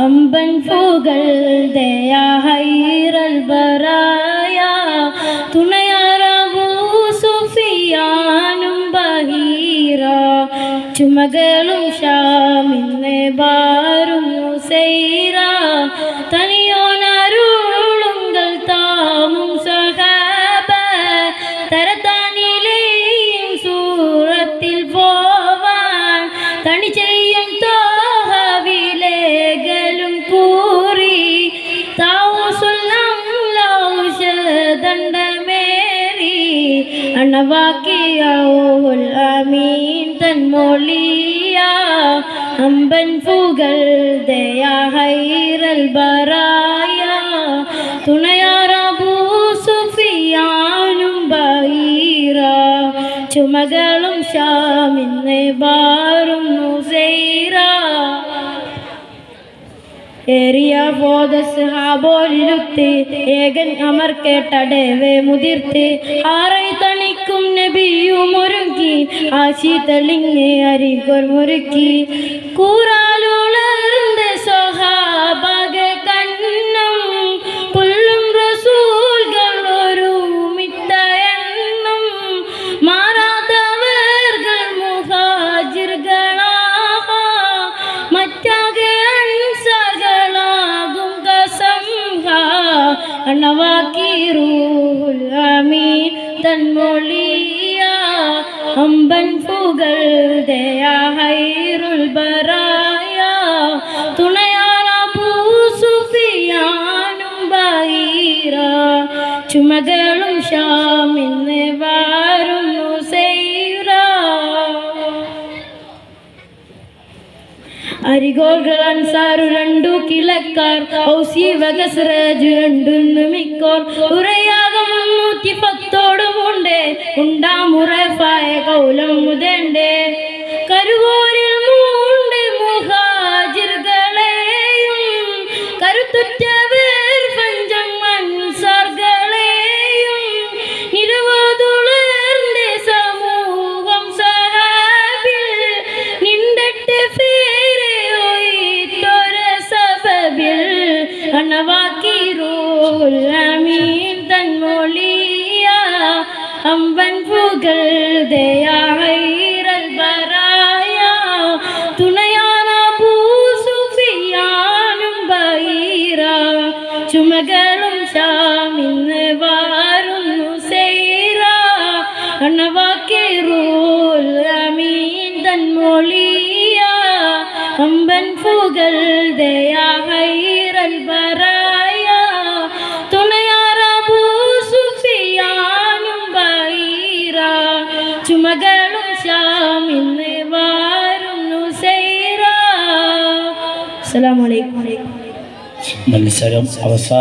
അമ്പൻ പുകഴ്തയ ഹൈറൽ ബറായ തുണയാറബൂ സുഫിയാനും ബഹീറ ചുമകളും ഷാമിന്ന് ബാരും സൈറ തനിയോനരുളുങ്കൽ താമും സഹാബ തരത്താനിലെയും സൂറത്തിൽ പോവാൻ തണി ചെയ്യും തോഹവിലേകലും കൂറി താവുസുല്ലാം ദണ്ഡമേറി അണവാക്കിയാവുൽ അമീൻ തൻമൊളിയ അമ്പൻ പുകഴ്തയ ഹൈറൽ ബറായ തുണയാറബൂ സുഫിയാനും ബഹീറ ചുമകളും ഷാമിന്ന് ബാറുന്നു സൈറ ഏറിയ ബോധസ്ഹാബോലിലുത്തി ഏകൻ അമർ കേട്ടടവേ മുതിർത്ത് ആറൈ തണിക്കും നബിയും ഒരുക്കി ആശി തെളിങ്ങെ അരികൊൽ മുറുക്കി കൂറാലുളർന്ന സ്വഹാബക കണ്ണം പുല്ലും റസൂൽകൾ ഒരു മിത്തയെണ്ണം മാറാത്തവർകൾ മുഹാജിർകളാഹ മറ്റാകെ അണവാക്കിറൂഹുൽ അമീൻ തൻമൊളിയ അമ്പൻ പുകഴ്തയ ഹൈറുൽ ബറായ തുണയാറബൂ സുഫിയാനും ബഹീറ ചുമകളും ഷാമിന്ന് വാരുന്നു സൈറ അരികോകൾ അൻസാറു രണ്ടു കിളക്കാർ ഔസി വഗസ്റജ് രണ്ടുന്നു മിക്കോർ ഉറയാകം 310 ഉണ്ടാമുറഫായ കൗലം മുതണ്ടേ കരുവോരിൽ മൂണ്ട് മുഹാജിറുകളെയും കരുത്തുറ്റവർ പഞ്ചം അൻസാറുകളെയും നിരവധുളർന്ന സമൂഹം സഹാബിൽ നിന്നിട്ട് അണവാക്കിറൂഹുൽ അമീൻ തൻമൊളിയ അമ്പൻ പുകഴ്തയ ഹൈറൽ ബറായ തുണയാറബൂ സുഫിയാനും ബഹീറ ചുമകളും ഷാമിന്ന് വാരുന്നു സൈറ അണവാക്കിറൂഹുൽ അമീൻ തൻമൊളിയ അമ്പൻ പുകഴ്തയ ഹൈറൽ ബറായ തുണയാറബൂ സുഫിയാനും ബഹീറ ചുമകളും ഷാമിന്ന് വാരുന്നു സൈറ. അസ്സലാമു അലൈക്കും. മത്സരം അവസാനം.